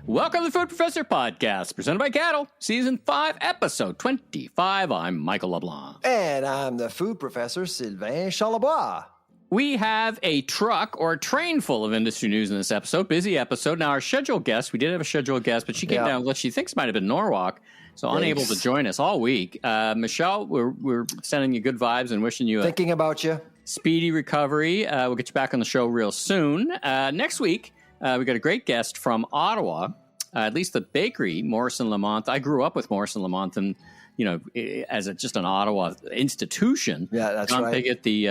Welcome to the Food Professor Podcast, presented by Cattle, Season 5, Episode 25. I'm Michael LeBlanc. And I'm the Food Professor, Sylvain Charlebois. We have a truck or train full of industry news in this episode. Busy episode. Now, our scheduled guest, we did have a scheduled guest, but she came down with what she thinks might have been Norwalk, so unable to join us all week. Michelle, we're sending you good vibes and wishing you thinking about you. Speedy recovery. We'll get you back on the show real soon. Next week, we got a great guest from Ottawa, at least the bakery, Morrison Lamont. I grew up with Morrison Lamont, and as just an Ottawa institution. Yeah, that's John right. Piggott, the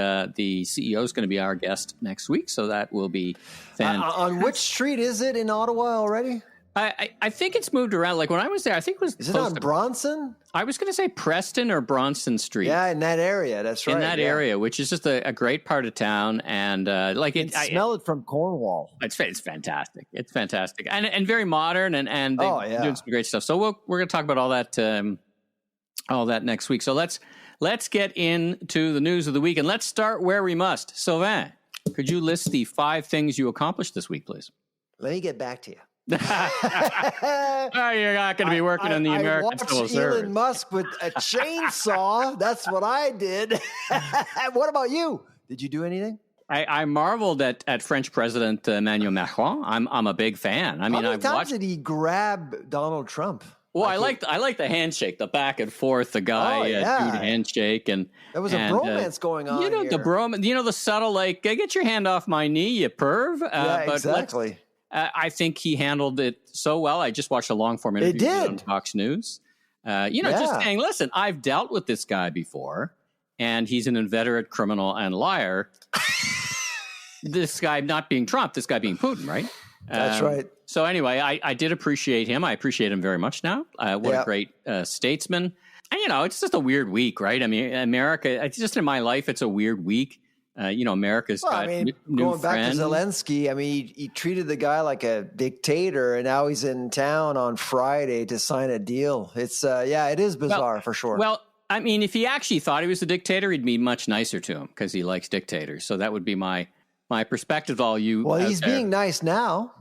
CEO, is going to be our guest next week, so that will be fantastic. On which street is it in Ottawa already? I think it's moved around. Like when I was there, I think it was. Is it on Bronson? I was going to say Preston or Bronson Street. Yeah, in that area. That's right. In that area, which is just a great part of town, and I smell it from Cornwall. It's fantastic. It's fantastic, and very modern, and they're doing some great stuff. So we're going to talk about all that next week. So let's get into the news of the week, and let's start where we must. Sylvain, could you list the 5 things you accomplished this week, please? Let me get back to you. You're not going to be working on the American Civil Service. I watched Elon Musk with a chainsaw. That's what I did. What about you? Did you do anything? I marveled at French President Emmanuel Macron. I'm a big fan. I mean, how many times did he grab Donald Trump? Well, I like the handshake, the back and forth, the guy dude handshake, and there was a bromance going on. The bromance, the subtle get your hand off my knee, you perv. Exactly. I think he handled it so well. I just watched a long form interview on Fox News. Just saying, listen, I've dealt with this guy before, and he's an inveterate criminal and liar. This guy not being Trump, this guy being Putin, right? That's right. So anyway, I did appreciate him. I appreciate him very much now. What a great statesman. And, it's just a weird week, right? I mean, America, just in my life, it's a weird week. America's got new going friends. Back to Zelensky, he treated the guy like a dictator, and now he's in town on Friday to sign a deal. It's, it is bizarre for sure. Well, I mean, if he actually thought he was a dictator, he'd be much nicer to him because he likes dictators. So that would be my perspective. All you. Well, he's being nice now.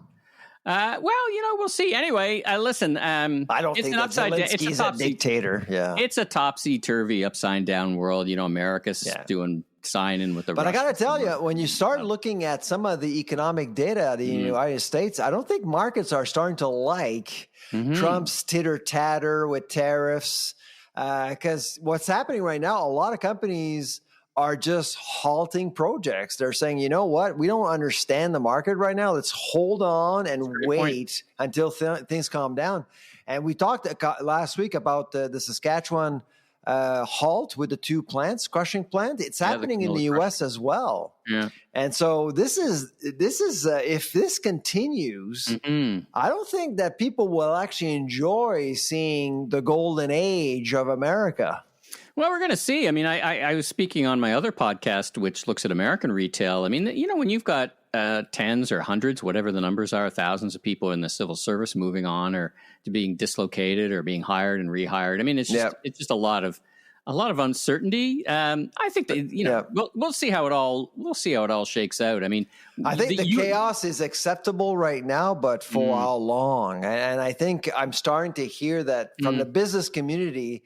We'll see. Anyway, listen. I don't think that Zelensky's a dictator. Yeah, it's a topsy-turvy, upside-down world. America's doing signing with the. But Russians. I got to tell you, when you start looking at some of the economic data of the United States, I don't think markets are starting to like Trump's titter-tatter with tariffs. Because what's happening right now, a lot of companies are just halting projects. They're saying, you know what? We don't understand the market right now. Let's hold on and wait until things calm down. And we talked last week about the Saskatchewan halt with the 2 plants, crushing plant. It's happening in the U.S. as well. Yeah. And so this is if this continues, I don't think that people will actually enjoy seeing the golden age of America. Well, we're going to see. I mean, I was speaking on my other podcast, which looks at American retail. I mean, when you've got tens or hundreds, whatever the numbers are, thousands of people in the civil service moving on or to being dislocated or being hired and rehired. I mean, it's just a lot of uncertainty. I think that, we'll see how it all shakes out. I mean, I think the chaos is acceptable right now, but for how long? And I think I'm starting to hear that from the business community,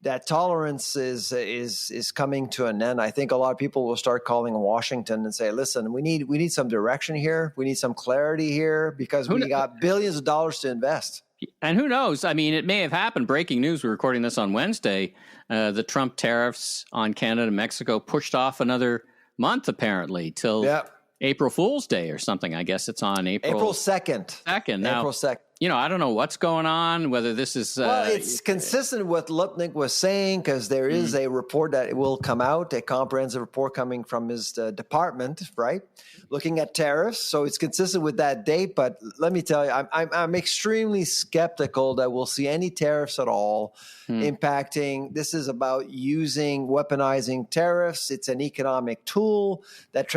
that tolerance is coming to an end. I think a lot of people will start calling Washington and say, listen, we need some direction here. We need some clarity here because we got billions of dollars to invest. And who knows? I mean, it may have happened. Breaking news. We're recording this on Wednesday. The Trump tariffs on Canada and Mexico pushed off another month, apparently, till April Fool's Day or something. I guess it's on April 2nd. Now, April 2nd. I don't know what's going on, whether this is... it's consistent with what Lipnick was saying, because there is a report that will come out, a comprehensive report coming from his department, right, looking at tariffs. So it's consistent with that date. But let me tell you, I'm extremely skeptical that we'll see any tariffs at all impacting. This is about weaponizing tariffs. It's an economic tool that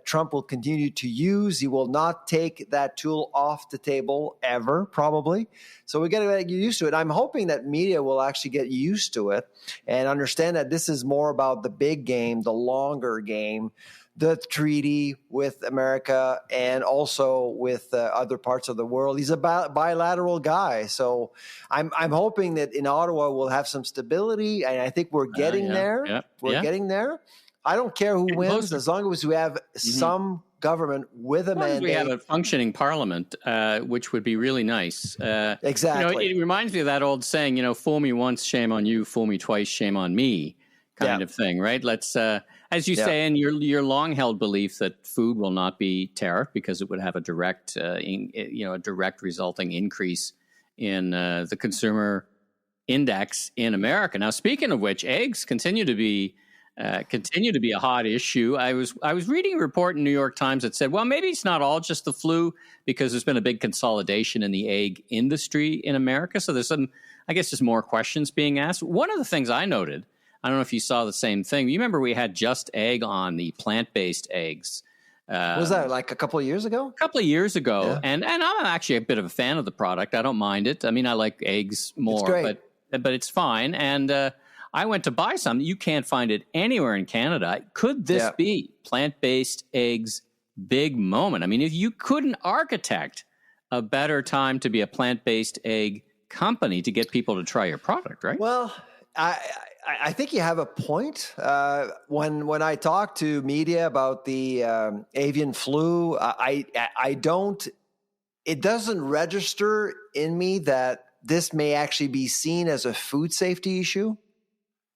Trump will continue to use. He will not take that tool off the table ever. Probably. So we got to get used to it. I'm hoping that media will actually get used to it and understand that this is more about the big game, the longer game, the treaty with America and also with other parts of the world. He's a bilateral guy. So I'm hoping that in Ottawa we'll have some stability, and I think we're getting there. Yeah, we're getting there. I don't care who wins, closer. as long as we have some government with a mandate. We have a functioning parliament, which would be really nice. Exactly. It reminds me of that old saying, fool me once, shame on you, fool me twice, shame on me, kind of thing, right? Let's, as you say, in your long-held belief that food will not be tariffed because it would have a direct, a direct resulting increase in the consumer index in America. Now, speaking of which, eggs continue to be a hot issue. I was reading a report in New York Times that said, well, maybe it's not all just the flu because there's been a big consolidation in the egg industry in America. So there's just more questions being asked. One of the things I noted, I don't know if you saw the same thing. You remember we had Just Egg on the plant-based eggs. Was that like a couple of years ago? A couple of years ago. Yeah. And I'm actually a bit of a fan of the product. I don't mind it. I mean, I like eggs more, but it's fine. And, I went to buy some. You can't find it anywhere in Canada. Could this be plant-based eggs' big moment? I mean, if you couldn't architect a better time to be a plant-based egg company to get people to try your product, right? Well, I think you have a point. When I talk to media about the avian flu, I don't. It doesn't register in me that this may actually be seen as a food safety issue.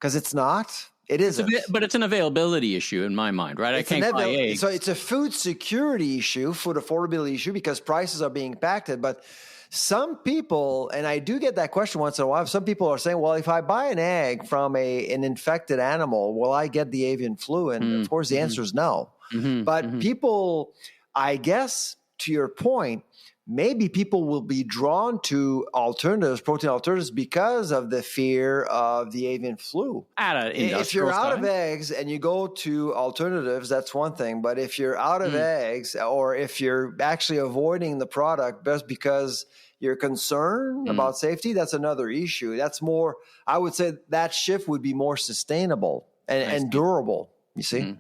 Because it's not. It isn't. But it's an availability issue in my mind, right? I can't buy eggs. So it's a food security issue, food affordability issue, because prices are being impacted. But some people, and I do get that question once in a while, some people are saying, well, if I buy an egg from an infected animal, will I get the avian flu? And of course, the answer is no. But people, I guess, to your point, maybe people will be drawn to alternatives, protein alternatives, because of the fear of the avian flu. If you're out of eggs and you go to alternatives, that's one thing. But if you're out of eggs, or if you're actually avoiding the product just because you're concerned about safety, that's another issue. That's more, I would say that shift would be more sustainable and durable, you see?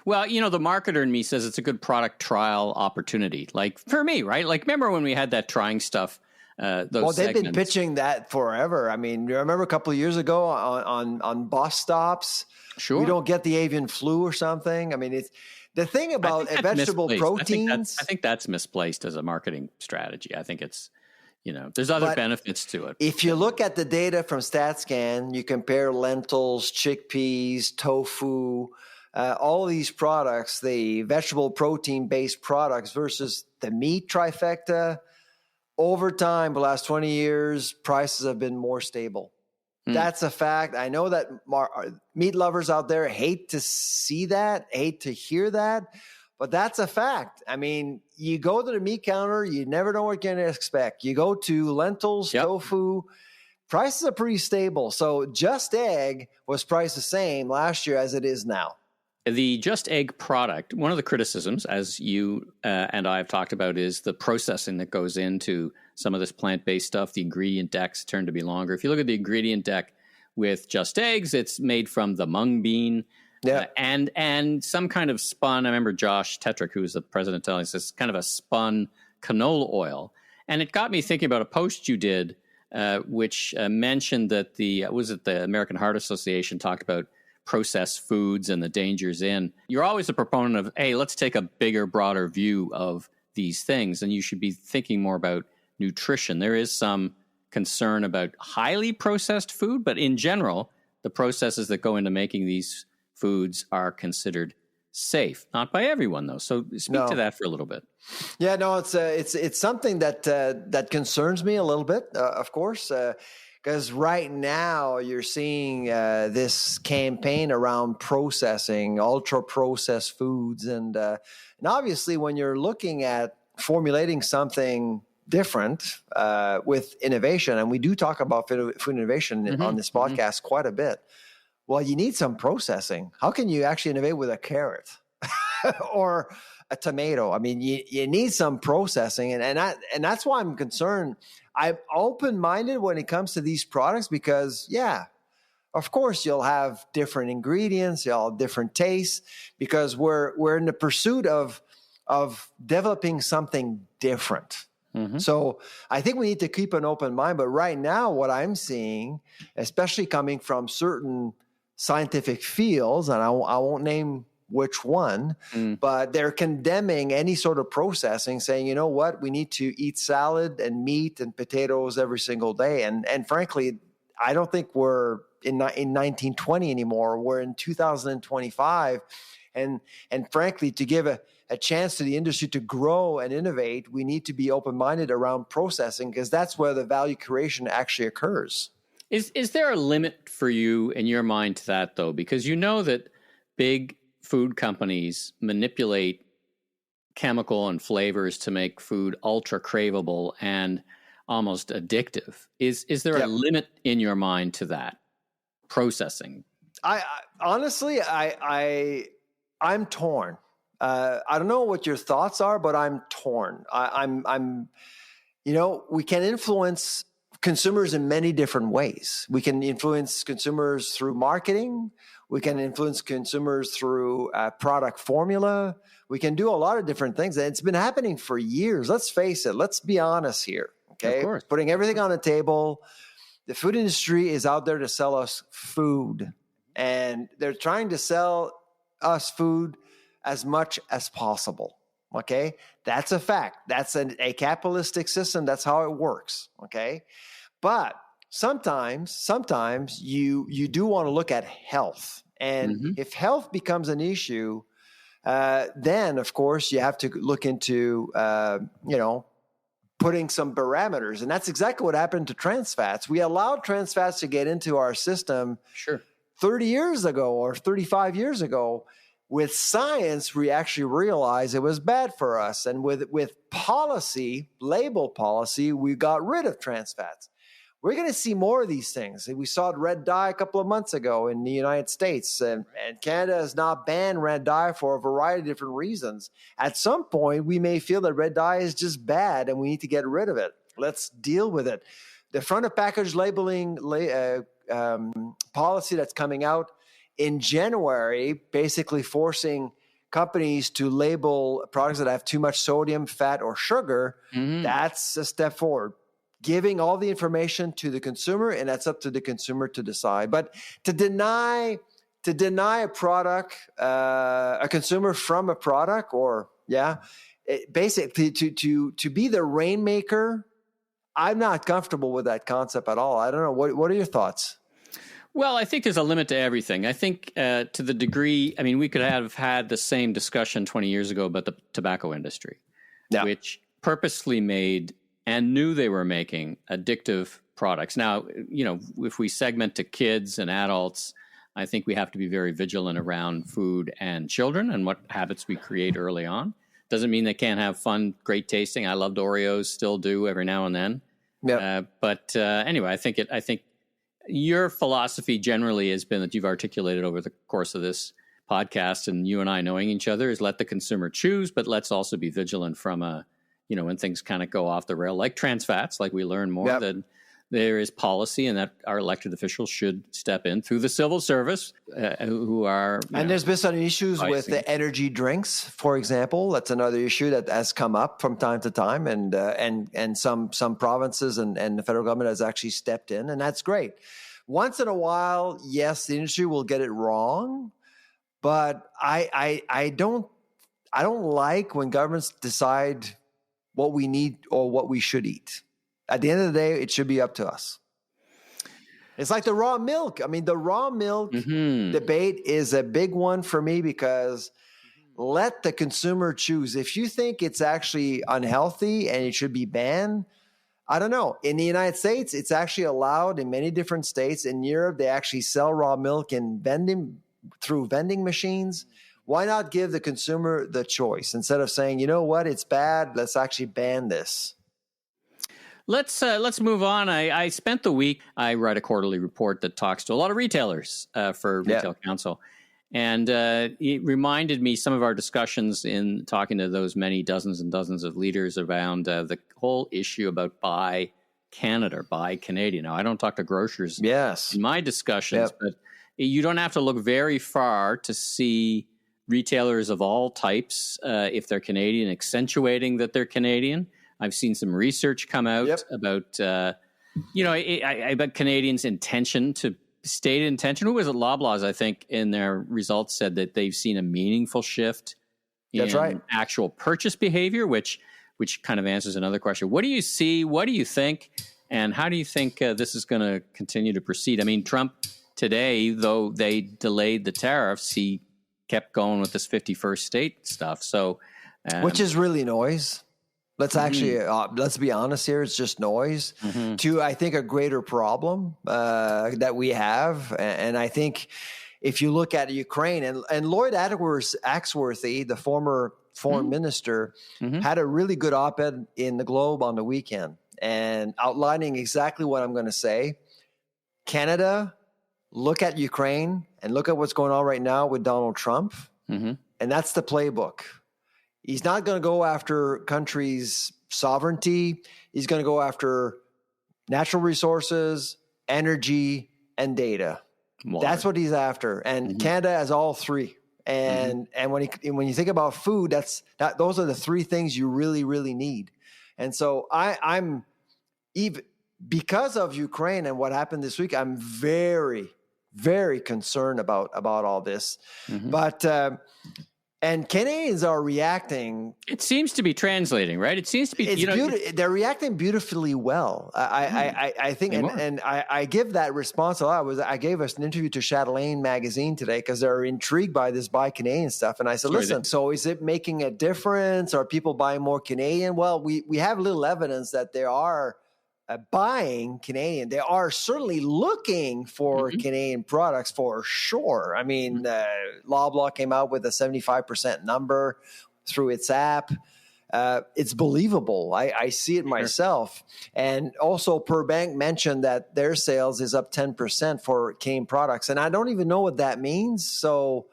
Well, the marketer in me says it's a good product trial opportunity. Like for me, right? Like remember when we had that trying stuff, they've been pitching that forever. I mean, you remember a couple of years ago on bus stops, we don't get the avian flu or something. I mean, it's the thing about vegetable proteins. I think that's misplaced as a marketing strategy. I think it's, there's other benefits to it. If you look at the data from StatScan, you compare lentils, chickpeas, tofu, all these products, the vegetable protein-based products versus the meat trifecta, over time, the last 20 years, prices have been more stable. That's a fact. I know that meat lovers out there hate to see that, hate to hear that, but that's a fact. I mean, you go to the meat counter, you never know what you're going to expect. You go to lentils, tofu, prices are pretty stable. So Just Egg was priced the same last year as it is now. The Just Egg product, one of the criticisms, as you and I have talked about, is the processing that goes into some of this plant-based stuff. The ingredient decks tend to be longer. If you look at the ingredient deck with Just Eggs, it's made from the mung bean and some kind of spun. I remember Josh Tetrick, who was the president, telling us this kind of a spun canola oil. And it got me thinking about a post you did, which mentioned that the American Heart Association talked about processed foods and the dangers in. You're always a proponent of, hey, let's take a bigger, broader view of these things, and you should be thinking more about nutrition. There is some concern about highly processed food, but in general, the processes that go into making these foods are considered safe. Not by everyone, though. So speak to that for a little bit. Yeah, no, it's something that concerns me a little bit, of course. Because right now you're seeing this campaign around processing, ultra-processed foods. And obviously when you're looking at formulating something different with innovation, and we do talk about food innovation on this podcast quite a bit, well, you need some processing. How can you actually innovate with a carrot or a tomato? I mean, you need some processing. And that's why I'm concerned. I'm open-minded when it comes to these products because, Of course, you'll have different ingredients, you'll have different tastes, because we're in the pursuit of developing something different. Mm-hmm. So I think we need to keep an open mind. But right now, what I'm seeing, especially coming from certain scientific fields, and I won't name which one, but they're condemning any sort of processing, saying, you know what, we need to eat salad and meat and potatoes every single day. And frankly, I don't think we're in 1920 anymore. We're in 2025. And frankly, to give a chance to the industry to grow and innovate, we need to be open-minded around processing, because that's where the value creation actually occurs. Is there a limit for you in your mind to that, though? Because you know that big food companies manipulate chemical and flavors to make food ultra craveable and almost addictive. Is there a limit in your mind to that processing? I honestly, I'm torn. I don't know what your thoughts are, but I'm torn. I'm, we can influence consumers in many different ways. We can influence consumers through marketing. We can influence consumers through product formula. We can do a lot of different things. And it's been happening for years. Let's face it. Let's be honest here. Okay. Of course. Putting everything on the table. The food industry is out there to sell us food. And they're trying to sell us food as much as possible. Okay. That's a fact. That's a capitalistic system. That's how it works. Okay. But sometimes you do want to look at health. And if health becomes an issue, then of course you have to look into, putting some parameters. And that's exactly what happened to trans fats. We allowed trans fats to get into our system 30 years ago or 35 years ago. With science, we actually realized it was bad for us. And with policy, label policy, we got rid of trans fats. We're going to see more of these things. We saw red dye a couple of months ago in the United States, and Canada has not banned red dye for a variety of different reasons. At some point, we may feel that red dye is just bad and we need to get rid of it. Let's deal with it. The front of package labeling policy that's coming out in January, basically forcing companies to label products that have too much sodium, fat, or sugar, that's a step forward. Giving all the information to the consumer, and that's up to the consumer to decide. But to deny a product, a consumer from a product, basically to be the rainmaker, I'm not comfortable with that concept at all. I don't know. What are your thoughts? Well, I think there's a limit to everything. I think to the degree, we could have had the same discussion 20 years ago about the tobacco industry, which purposely made and knew they were making addictive products. Now, if we segment to kids and adults, I think we have to be very vigilant around food and children and what habits we create early on. Doesn't mean they can't have fun, great tasting. I loved Oreos, still do every now and then. But anyway, I think your philosophy generally has been that you've articulated over the course of this podcast, and you and I knowing each other, is let the consumer choose, but let's also be vigilant from when things kind of go off the rail, like trans fats, like we learn more, that there is policy and that our elected officials should step in through the civil service who are... And there's been some issues with the energy drinks, for example. That's another issue that has come up from time to time. And some provinces and the federal government has actually stepped in, and that's great. Once in a while, yes, the industry will get it wrong, but I don't like when governments decide what we need or what we should eat. At the end of the day, it should be up to us. It's like the raw milk. The raw milk debate is a big one for me, because let the consumer choose. If you think it's actually unhealthy and it should be banned, I don't know. In the United States, it's actually allowed in many different states. In Europe, they actually sell raw milk through vending machines. Why not give the consumer the choice instead of saying, you know what, it's bad, let's actually ban this? Let's move on. I spent the week, I write a quarterly report that talks to a lot of retailers for Retail Council. And it reminded me some of our discussions in talking to those many dozens and dozens of leaders around the whole issue about buy Canada or buy Canadian. Now, I don't talk to grocers yes. in my discussions, but you don't have to look very far to see retailers of all types, if they're Canadian, accentuating that they're Canadian. I've seen some research come out about, I bet Canadians' stated intention. Who was it? Loblaw's, I think, in their results said that they've seen a meaningful shift in actual purchase behavior, which kind of answers another question. What do you see? What do you think? And how do you think this is going to continue to proceed? I mean, Trump today, though they delayed the tariffs, he kept going with this 51st state stuff. So, which is really noise. Let's actually, let's be honest here. It's just noise to, I think, a greater problem that we have. And I think if you look at Ukraine and Lloyd Axworthy, the former foreign minister, had a really good op-ed in the Globe on the weekend and outlining exactly what I'm going to say. Canada, look at Ukraine and look at what's going on right now with Donald Trump. And that's the playbook. He's not going to go after countries' sovereignty. He's going to go after natural resources, energy, and data. Water. That's what he's after. And Canada has all three. And when you think about food, those are the three things you really, really need. And so I'm even because of Ukraine and what happened this week, I'm very, very concerned about all this. But and Canadians are reacting. It seems to be translating, right? It seems to be. They're reacting beautifully well. I think, and I give that response a lot. I gave us an interview to Chatelaine magazine today because they're intrigued by this buy Canadian stuff, and I said, "Listen, so is it making a difference? Are people buying more Canadian?" Well, we have little evidence that they are buying Canadian. They are certainly looking for Canadian products for sure. I mean, Loblaw came out with a 75% number through its app. It's believable. I see it myself. And also Per Bank mentioned that their sales is up 10% for Canadian products. And I don't even know what that means. So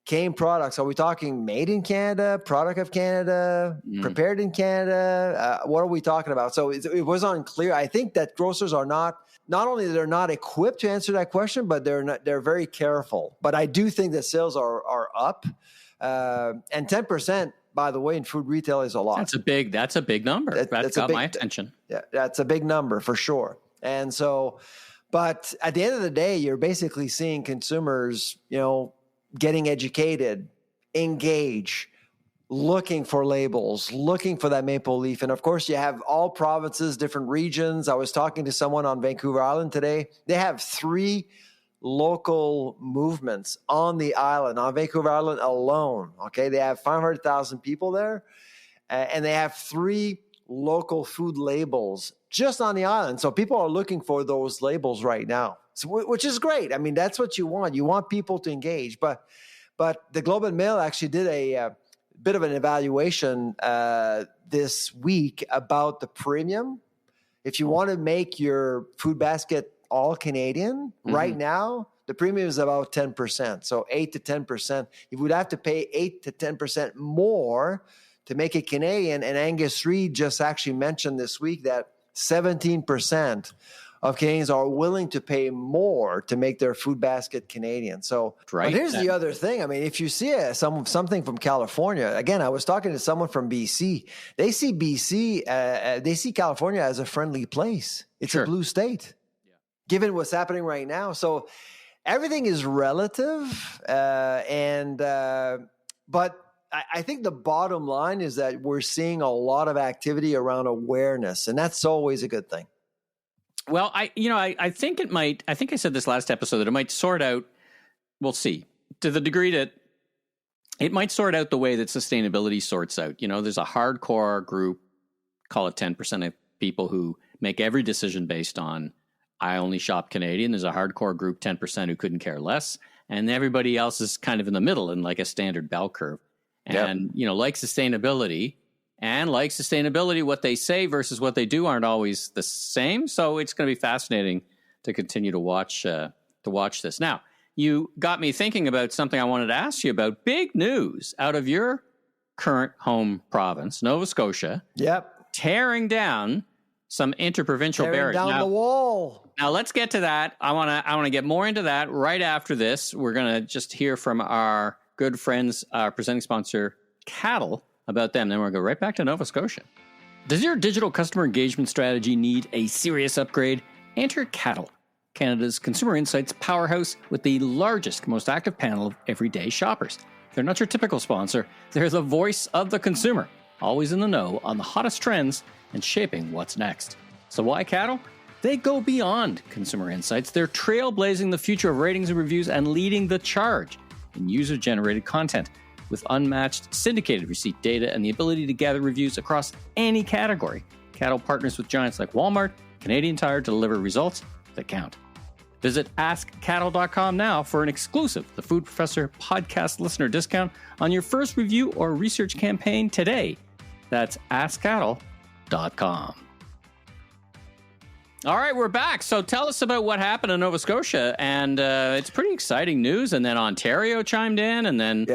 Canadian products, are we talking made in Canada, product of Canada, prepared in Canada? What are we talking about? So it was unclear. I think that grocers are not only they're not equipped to answer that question, but they're very careful. But I do think that sales are up. And 10%, by the way, in food retail is a lot. That's a big number. That's got my attention. Yeah, that's a big number for sure. And so, but at the end of the day, you're basically seeing consumers, getting educated, engage, looking for labels, looking for that maple leaf. And of course, you have all provinces, different regions. I was talking to someone on Vancouver Island today. They have 3 local movements on the island, on Vancouver Island alone. Okay, they have 500,000 people there, and they have 3 local food labels just on the island. So people are looking for those labels right now. So, which is great. I mean, that's what you want. You want people to engage. But the Globe and Mail actually did a bit of an evaluation this week about the premium. If you want to make your food basket all Canadian, right now, the premium is about 10%. So 8 to 10%. You would have to pay 8 to 10% more to make it Canadian. And Angus Reid just actually mentioned this week that 17% of Canadians are willing to pay more to make their food basket Canadian. So but here's the other thing. I mean, if you see something from California, again, I was talking to someone from BC. They see California as a friendly place. It's a blue state, given what's happening right now. So everything is relative. But I think the bottom line is that we're seeing a lot of activity around awareness, and that's always a good thing. Well, I think it might. I think I said this last episode that it might sort out. We'll see, to the degree that it might sort out the way that sustainability sorts out. There's a hardcore group, call it 10% of people who make every decision based on I only shop Canadian. There's a hardcore group, 10%, who couldn't care less, and everybody else is kind of in the middle in like a standard bell curve. And like sustainability. And like sustainability, what they say versus what they do aren't always the same. So it's going to be fascinating to continue to watch this. Now, you got me thinking about something I wanted to ask you about. Big news out of your current home province, Nova Scotia. Yep. Tearing down some interprovincial barriers. Down the wall. Now let's get to that. I want to get more into that right after this. We're going to just hear from our good friends, our presenting sponsor, Cattle, about them. Then we'll go right back to Nova Scotia. Does your digital customer engagement strategy need a serious upgrade? Enter Cattle, Canada's consumer insights powerhouse with the largest, most active panel of everyday shoppers. They're not your typical sponsor. They're the voice of the consumer, always in the know on the hottest trends and shaping what's next. So why Cattle? They go beyond consumer insights. They're trailblazing the future of ratings and reviews and leading the charge in user-generated content with unmatched syndicated receipt data and the ability to gather reviews across any category. Cattle partners with giants like Walmart, Canadian Tire to deliver results that count. Visit askcattle.com now for an exclusive The Food Professor podcast listener discount on your first review or research campaign today. That's askcattle.com. All right, we're back. So tell us about what happened in Nova Scotia. And it's pretty exciting news. And then Ontario chimed in. And then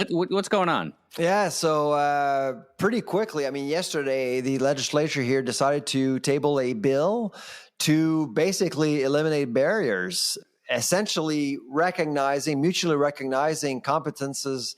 what's going on? Yeah, so pretty quickly, I mean, yesterday, the legislature here decided to table a bill to basically eliminate barriers, essentially mutually recognizing competences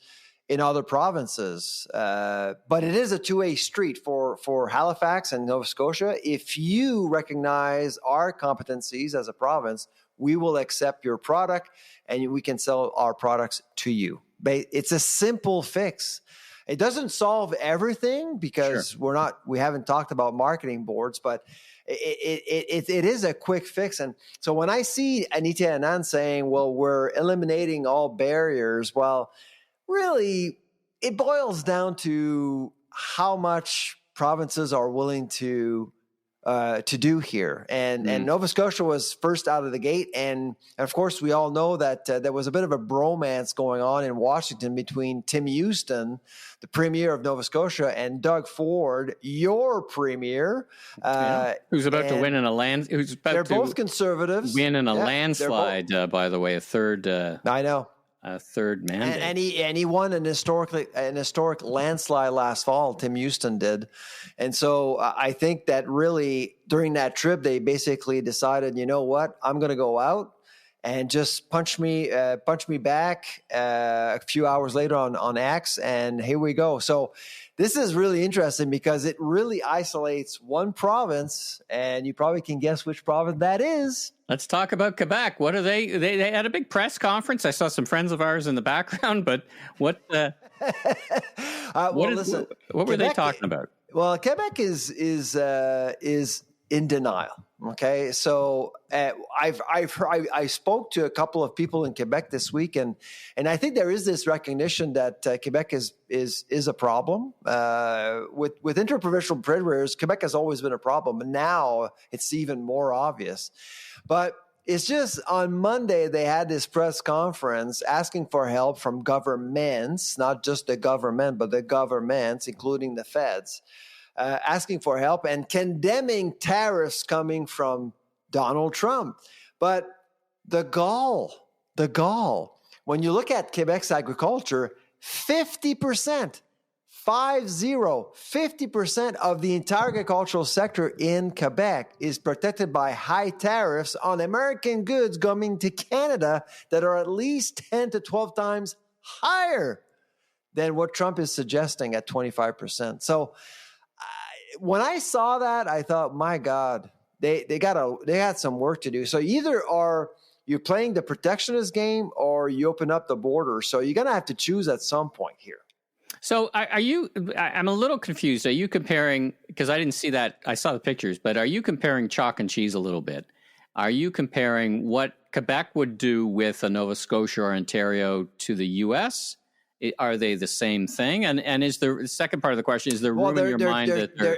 in other provinces. But it is a two-way street for Halifax and Nova Scotia. If you recognize our competencies as a province, we will accept your product and we can sell our products to you. It's a simple fix. It doesn't solve everything because we haven't talked about marketing boards, but it is a quick fix. And so when I see Anita Anand saying, well, we're eliminating all barriers, well, really, it boils down to how much provinces are willing to do here. And Nova Scotia was first out of the gate. And of course, we all know that there was a bit of a bromance going on in Washington between Tim Houston, the premier of Nova Scotia, and Doug Ford, your premier. Who's about to win in a they're both conservatives. Win in a landslide, by the way, a third. I know. A third mandate. And he won an historic landslide last fall. Tim Houston did. And so I think that really during that trip, they basically decided, you know what, I'm going to go out and just punch me back a few hours later on X, and here we go. So this is really interesting because it really isolates one province, and you probably can guess which province that is. Let's talk about Quebec. What are they had a big press conference. I saw some friends of ours in the background, but what were they talking about? Well, Quebec is in denial. Okay, so I spoke to a couple of people in Quebec this week, and I think there is this recognition that Quebec is a problem with interprovincial barriers. Quebec has always been a problem, and now it's even more obvious. But it's just on Monday they had this press conference asking for help from governments, not just the government, but the governments, including the feds. Asking for help and condemning tariffs coming from Donald Trump. But the gall, when you look at Quebec's agriculture, 50% of the entire agricultural sector in Quebec is protected by high tariffs on American goods coming to Canada that are at least 10 to 12 times higher than what Trump is suggesting at 25%. So when I saw that, I thought, my God, they had some work to do. So either you're playing the protectionist game or you open up the border. So you're going to have to choose at some point here. So I'm a little confused. Are you comparing, because I didn't see that, I saw the pictures, but are you comparing chalk and cheese a little bit? Are you comparing what Quebec would do with a Nova Scotia or Ontario to the U.S.? Are they the same thing? And is the second part of the question, is there room in your mind that they're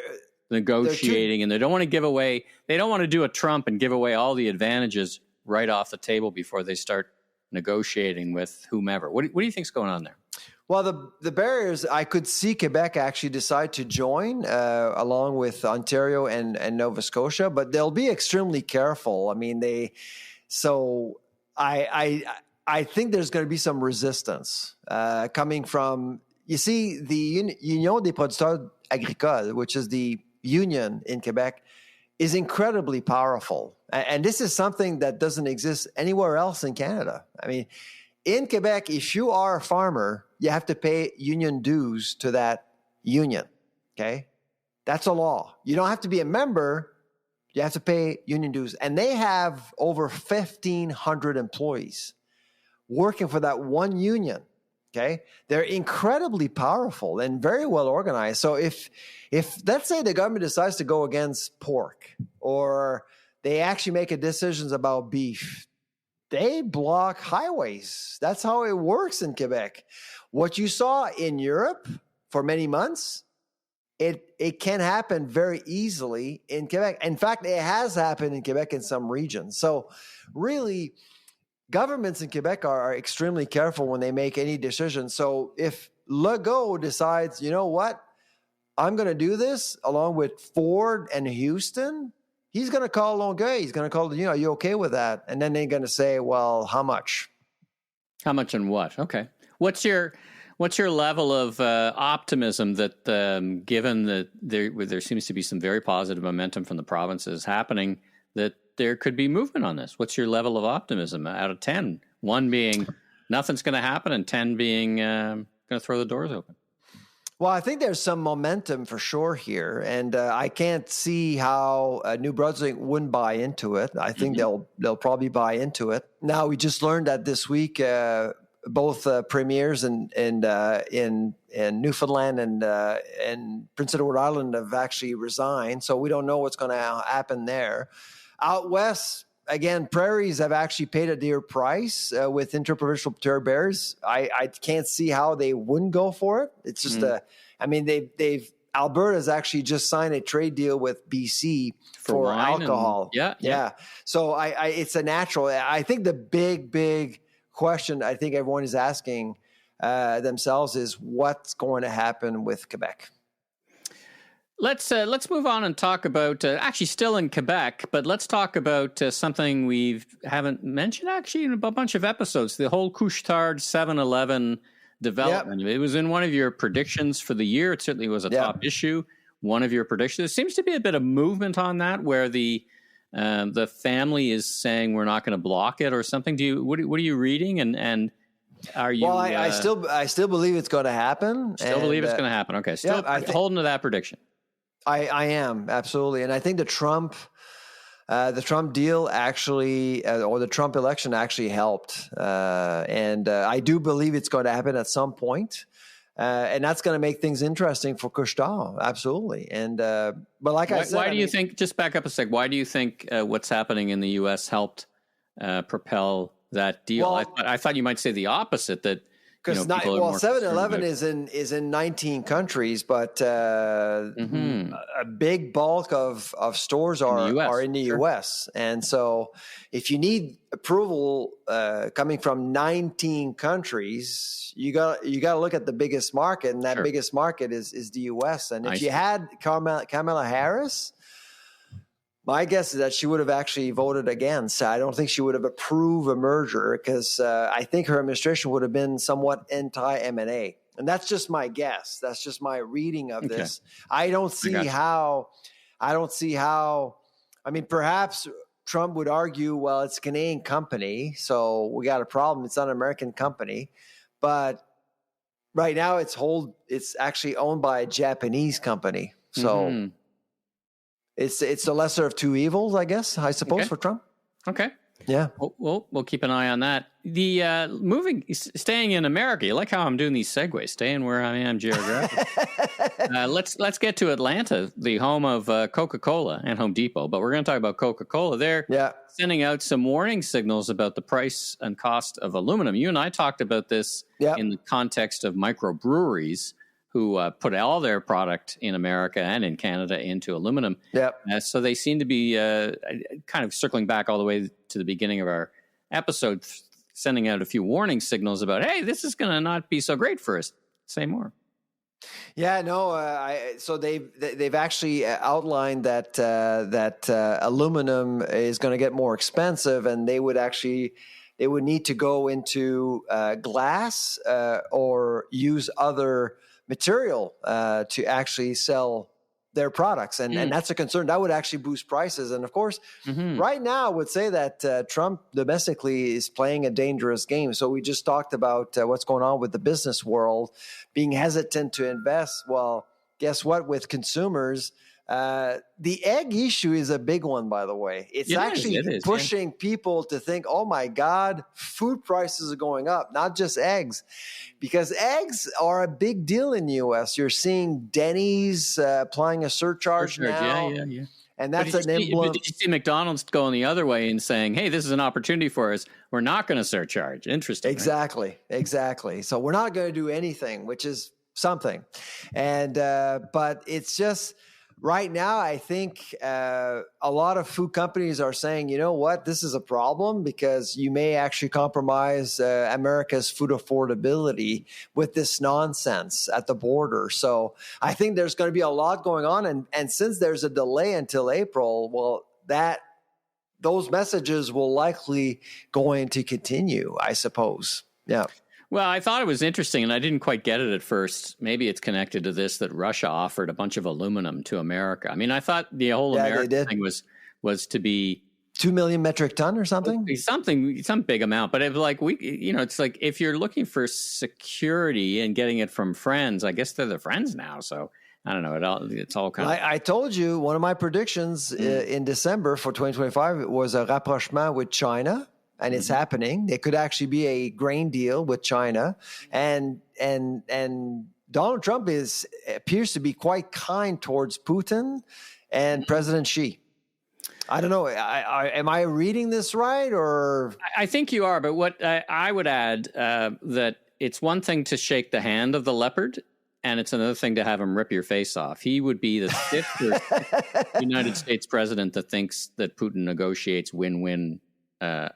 negotiating and they don't want to give away, they don't want to do a Trump and give away all the advantages right off the table before they start negotiating with whomever? What do you think's going on there? Well, the barriers, I could see Quebec actually decide to join along with Ontario and Nova Scotia, but they'll be extremely careful. I mean, I think there's going to be some resistance coming from, you see, the Union des producteurs agricoles, which is the union in Quebec, is incredibly powerful. And this is something that doesn't exist anywhere else in Canada. I mean, in Quebec, if you are a farmer, you have to pay union dues to that union, okay? That's a law. You don't have to be a member. You have to pay union dues. And they have over 1,500 employees working for that one union, okay? They're incredibly powerful and very well organized. So if let's say the government decides to go against pork, or they actually make a decisions about beef, they block highways. That's how it works in Quebec. What you saw in Europe for many months, it can happen very easily in Quebec. In fact, it has happened in Quebec in some regions. So really, governments in Quebec are extremely careful when they make any decisions. So if Legault decides, you know what, I'm going to do this along with Ford and Houston, he's going to call Longueuil. He's going to call, are you okay with that? And then they're going to say, well, how much? How much and what? Okay. What's your level of optimism that given that there seems to be some very positive momentum from the provinces happening, that there could be movement on this? What's your level of optimism out of 10? 1 being nothing's going to happen, and 10 being going to throw the doors open. Well, I think there's some momentum for sure here, and I can't see how New Brunswick wouldn't buy into it. I think they'll probably buy into it. Now, we just learned that this week, both premiers in Newfoundland and Prince Edward Island have actually resigned, so we don't know what's going to happen there. Out west, again, prairies have actually paid a dear price with interprovincial terre bears. I can't see how they wouldn't go for it. It's just Alberta's actually just signed a trade deal with BC for alcohol. Yeah. So it's a natural. I think the big question I think everyone is asking themselves is what's going to happen with Quebec. Let's move on and talk about actually still in Quebec, but let's talk about something we haven't mentioned actually in a bunch of episodes. The whole Couche-Tard 7-Eleven development. Yep. It was in one of your predictions for the year. It certainly was a top issue. One of your predictions. There seems to be a bit of movement on that, where the family is saying we're not going to block it or something. What are you reading and are you? Well, I still believe it's going to happen. Believe it's going to happen. Okay, still holding to that prediction. I am, absolutely. And I think the Trump deal actually, or the Trump election actually helped. And I do believe it's going to happen at some point. And that's going to make things interesting for Couche-Tard. Absolutely. And, but like I said, why do you think, just back up a sec, why do you think what's happening in the U.S. helped propel that deal? Well, I thought you might say the opposite, that, because 7-Eleven is in 19 countries, but a big bulk of stores are in the U.S. And so, if you need approval coming from 19 countries, you got to look at the biggest market, and that biggest market is the U.S. And if you had Kamala Harris, my guess is that she would have actually voted against. I don't think she would have approved a merger, because I think her administration would have been somewhat anti-M&A. And that's just my guess. That's just my reading of this. I don't see how, I mean, perhaps Trump would argue, well, it's a Canadian company, so we got a problem. It's not an American company. But right now it's actually owned by a Japanese company. So it's the lesser of two evils, I guess, I suppose, for Trump. Okay. Yeah. We'll keep an eye on that. The staying in America. You like how I'm doing these segues, staying where I am geographically. Let's get to Atlanta, the home of Coca-Cola and Home Depot. But we're going to talk about Coca-Cola. They're sending out some warning signals about the price and cost of aluminum. You and I talked about this in the context of microbreweries who put all their product in America and in Canada into aluminum. So they seem to be kind of circling back all the way to the beginning of our episode, sending out a few warning signals about, hey, this is going to not be so great for us. Say more. Yeah, no. So they've actually outlined that aluminum is going to get more expensive, and they would need to go into glass or use other material to actually sell their products. And that's a concern. That would actually boost prices. And of course, right now I would say that Trump domestically is playing a dangerous game. So we just talked about what's going on with the business world being hesitant to invest. Well, guess what? With consumers, the egg issue is a big one, by the way. It's pushing people to think, oh my God, food prices are going up, not just eggs, because eggs are a big deal in the U.S. You're seeing Denny's applying a surcharge now. Yeah. And that's an emblem. Did you see McDonald's going the other way and saying, hey, this is an opportunity for us. We're not going to surcharge. Interesting. Exactly. So we're not going to do anything, which is something. And but it's just right now, I think a lot of food companies are saying, you know what, this is a problem because you may actually compromise America's food affordability with this nonsense at the border. So I think there's going to be a lot going on. And since there's a delay until April, well, those messages will likely going to continue, I suppose. Yeah. Well, I thought it was interesting, and I didn't quite get it at first. Maybe it's connected to this, that Russia offered a bunch of aluminum to America. I mean, I thought the whole American thing was to be 2 million metric ton or something, some big amount. But it was like it's like if you're looking for security and getting it from friends, I guess they're the friends now. So I don't know. It's all kind of. I told you one of my predictions in December for 2025 was a rapprochement with China. And it's happening. It could actually be a grain deal with China, and Donald Trump appears to be quite kind towards Putin and President Xi. I don't know. Am I reading this right, or I think you are? But what I would add that it's one thing to shake the hand of the leopard, and it's another thing to have him rip your face off. He would be the fifth United States president that thinks that Putin negotiates win-win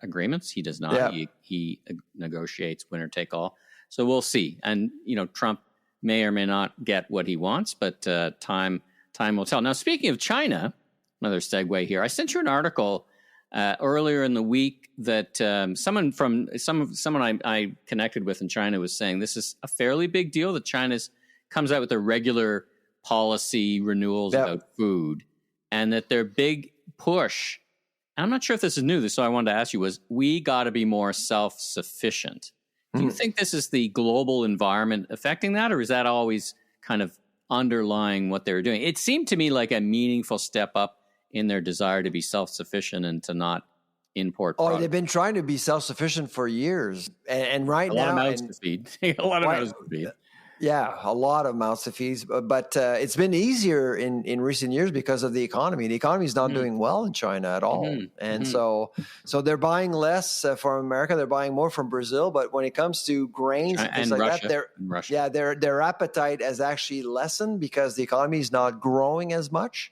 agreements. He does not. Yeah. He negotiates winner take all. So we'll see. And Trump may or may not get what he wants, but time will tell. Now, speaking of China, another segue here. I sent you an article earlier in the week that someone I connected with in China was saying this is a fairly big deal that China comes out with their regular policy renewals about food, and that their big push. I'm not sure if this is new, so I wanted to ask you, was we got to be more self-sufficient. Do you think this is the global environment affecting that, or is that always kind of underlying what they were doing? It seemed to me like a meaningful step up in their desire to be self-sufficient and to not import products. They've been trying to be self-sufficient for years. And right now... A lot of mouths to feed. A lot of mouths to feed. Yeah, a lot of mouths to feed, but it's been easier in recent years because of the economy. The economy is not doing well in China at all, and so they're buying less from America. They're buying more from Brazil. But when it comes to grains and things like that, their appetite has actually lessened because the economy is not growing as much.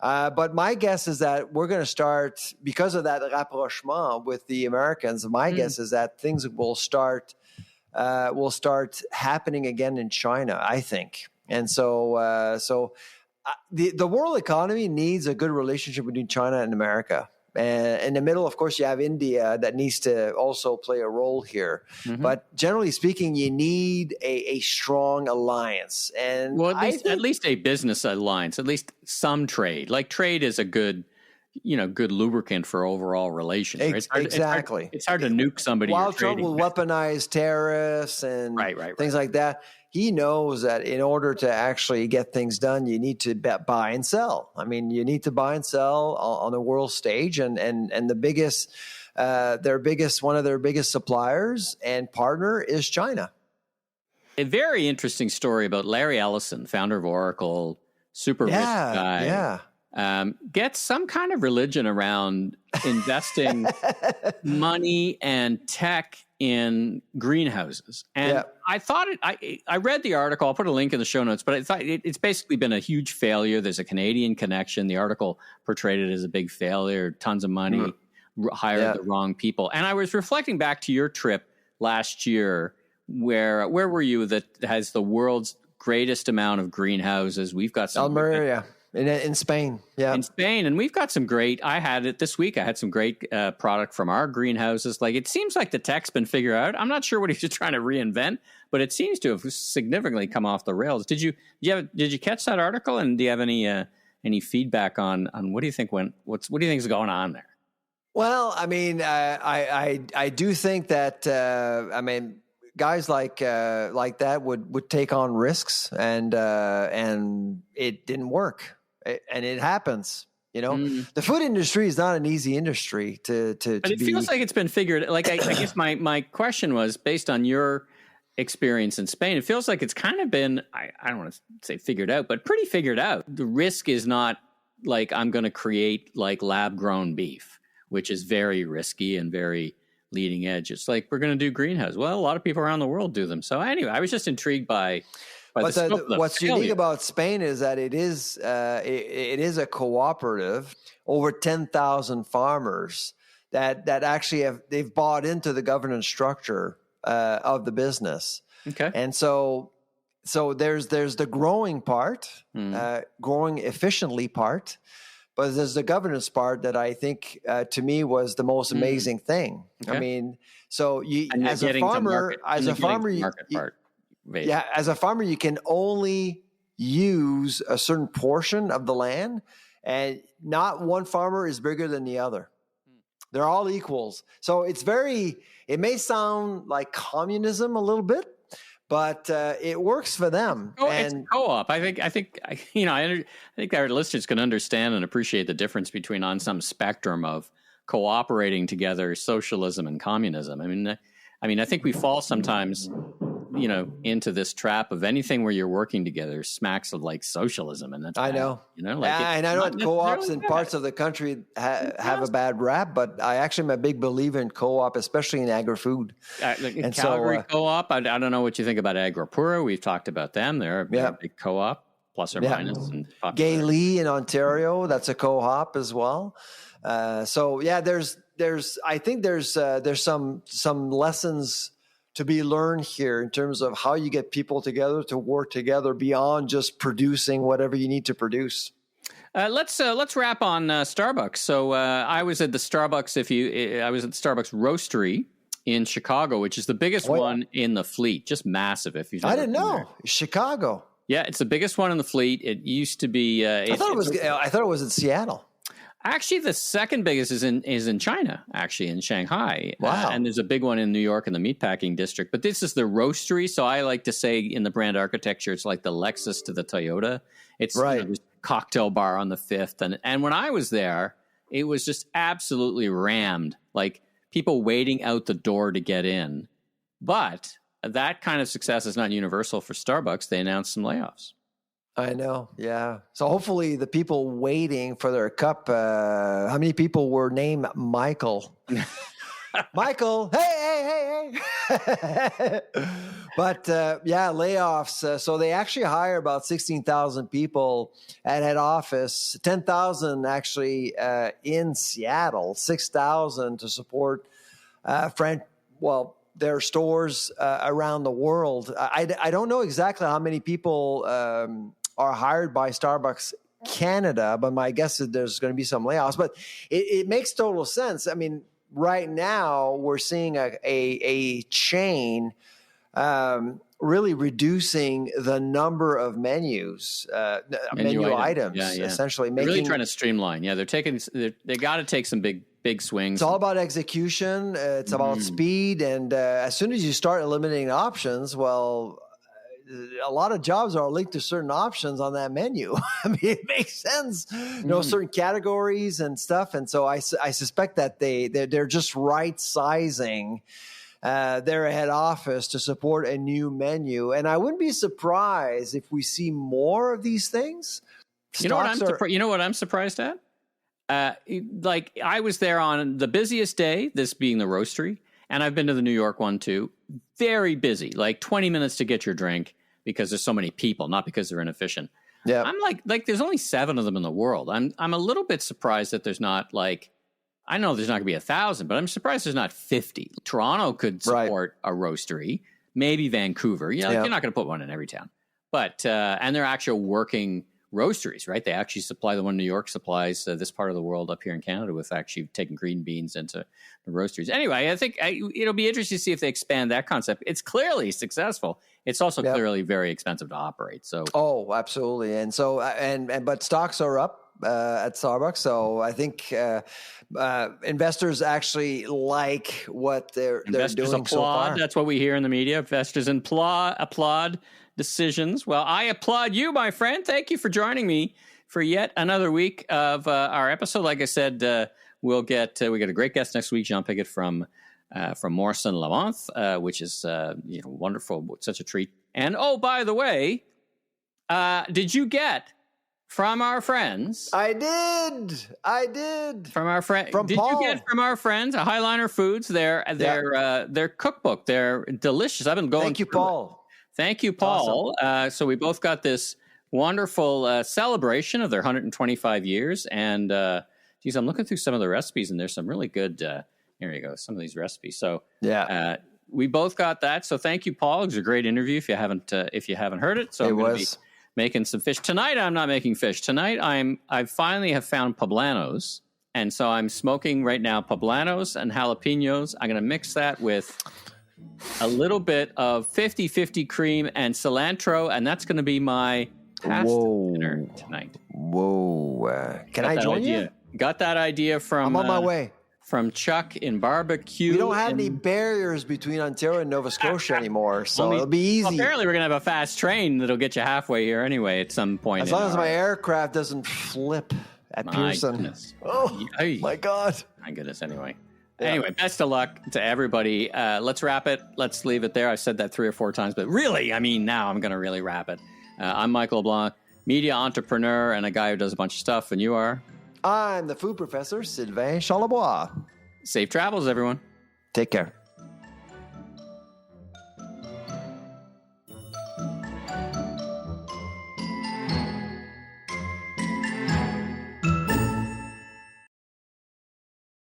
But my guess is that we're going to start, because of that rapprochement with the Americans. My guess is that things will start happening again in China, I think. And so the world economy needs a good relationship between China and America. And in the middle, of course, you have India that needs to also play a role here. But generally speaking, you need a strong alliance. And at least a business alliance, at least some trade. Like trade is a good lubricant for overall relations. Right? Exactly. It's hard to nuke somebody. While Trump will weaponize tariffs and things like that, he knows that in order to actually get things done, you need to buy and sell. I mean, you need to buy and sell on the world stage, and the biggest, one of their biggest suppliers and partner is China. A very interesting story about Larry Ellison, founder of Oracle, super rich guy. Yeah. Gets some kind of religion around investing money and tech in greenhouses. And I thought I read the article. I'll put a link in the show notes, but I thought it's basically been a huge failure. There's a Canadian connection. The article portrayed it as a big failure, tons of money, hired the wrong people. And I was reflecting back to your trip last year, where were you, that has the world's greatest amount of greenhouses? We've got some. Almeria. In Spain, yeah. In Spain, and we've got some great. I had it this week. I had some great product from our greenhouses. Like it seems like the tech's been figured out. I'm not sure what he's just trying to reinvent, but it seems to have significantly come off the rails. Did you catch that article? And do you have any feedback on what do you think what do you think is going on there? Well, I mean, I do think that guys like that would take on risks, and it didn't work, and it happens. The food industry is not an easy industry to. But it feels like it's been figured. Like I guess my question was based on your experience in Spain. It feels like it's kind of been I don't want to say figured out, but pretty figured out. The risk is not like I'm going to create like lab grown beef, which is very risky and very leading edge. It's like we're going to do greenhouse. Well, a lot of people around the world do them. So anyway, I was just intrigued by what's unique about Spain is that it is a cooperative. Over 10,000 farmers that actually they've bought into the governance structure of the business. Okay, and so there's the growing part, growing efficiently part. But there's the governance part that I think, to me, was the most amazing thing. Okay. I mean, so as a farmer, you can only use a certain portion of the land, and not one farmer is bigger than the other. They're all equals. So it may sound like communism a little bit, but it works for them. It's a co-op. I think our listeners can understand and appreciate the difference between on some spectrum of cooperating together, socialism and communism. I mean, I think we fall sometimes, into this trap of anything where you're working together smacks of like socialism, and that's bad. And I know that co-ops in parts of the country have a bad rap, but I actually am a big believer in co-op, especially in agri-food. Calgary co-op. I don't know what you think about Agripura. We've talked about them. They're a big co-op, plus or minus. And Gaylee in Ontario, that's a co-op as well. There's some lessons to be learned here in terms of how you get people together to work together beyond just producing whatever you need to produce. Let's wrap on Starbucks. So I was at the Starbucks. I was at the Starbucks Roastery in Chicago, which is the biggest one in the fleet, just massive. I didn't know Chicago. Yeah, it's the biggest one in the fleet. It used to be. I thought it was in Seattle. Actually, the second biggest is in China, actually in Shanghai. Wow. And there's a big one in New York in the meatpacking district. But this is the Roastery. So I like to say in the brand architecture, it's like the Lexus to the Toyota. It's right. There's a cocktail bar on the fifth. And when I was there, it was just absolutely rammed. Like people waiting out the door to get in. But that kind of success is not universal for Starbucks. They announced some layoffs. I know. Yeah. So hopefully the people waiting for their cup, how many people were named Michael? Michael, hey. But layoffs. So they actually hire about 16,000 people at head office, 10,000 actually in Seattle, 6,000 to support their stores around the world. I don't know exactly how many people are hired by Starbucks Canada, but my guess is there's going to be some layoffs. But it makes total sense. I mean, right now we're seeing a chain really reducing the number of menus, menu items, essentially. They're really trying to streamline. Yeah, they got to take some big swings. It's all about execution. It's about speed. And as soon as you start eliminating options, well, a lot of jobs are linked to certain options on that menu. I mean, it makes sense, certain categories and stuff. And so I suspect that they're just right sizing their head office to support a new menu. And I wouldn't be surprised if we see more of these things. You know what I'm surprised at? Like I was there on the busiest day, this being the Roastery, and I've been to the New York one too. Very busy, like 20 minutes to get your drink because there's so many people, not because they're inefficient. Yeah, I'm like there's only 7 of them in the world. I'm a little bit surprised that there's not I know there's not going to be 1,000, but I'm surprised there's not 50. Toronto could support a Roastery, maybe Vancouver. You're not going to put one in every town, but and they're actual working roasteries, right? They actually supply the one New York supplies this part of the world up here in Canada with actually taking green beans into the roasteries. Anyway, I think it'll be interesting to see if they expand that concept. It's clearly successful. It's also clearly very expensive to operate. So, absolutely. And so, but stocks are up at Starbucks. So I think investors actually like what they're doing so far. That's what we hear in the media. Investors applaud decisions. Well, I applaud you, my friend. Thank you for joining me for yet another week of our episode. Like I said, we get a great guest next week, Jean Pigot from Morrison Lamont, which is wonderful, such a treat. And by the way, did you get from our friends? I did. From our friend. Did Paul. you get from our friends, Highliner Foods? Their cookbook. They're delicious. I've been going. Thank you, Paul. Thank you, Paul. Awesome. So we both got this wonderful celebration of their 125 years. And geez, I'm looking through some of the recipes, and there's some really good. Here you go. Some of these recipes. So we both got that. So thank you, Paul. It was a great interview. If you haven't heard it, so I'm going to be making some fish tonight. I'm not making fish tonight. I finally have found poblanos, and so I'm smoking right now poblanos and jalapenos. I'm going to mix that with a little bit of 50-50 cream and cilantro, and that's going to be my pasta dinner tonight. Can I join you? Got that idea from... I'm on my way. From Chuck in barbecue. We don't have any barriers between Ontario and Nova Scotia anymore, so it'll be easy. Well, apparently, we're going to have a fast train that'll get you halfway here anyway at some point. As long as my aircraft doesn't flip at Pearson. Goodness. My God. My goodness, anyway. Yeah. Anyway, best of luck to everybody. Let's wrap it. Let's leave it there. I've said that 3 or 4 times, but really, now I'm going to really wrap it. I'm Michael LeBlanc, media entrepreneur and a guy who does a bunch of stuff, and you are? I'm the food professor, Sylvain Charlebois. Safe travels, everyone. Take care.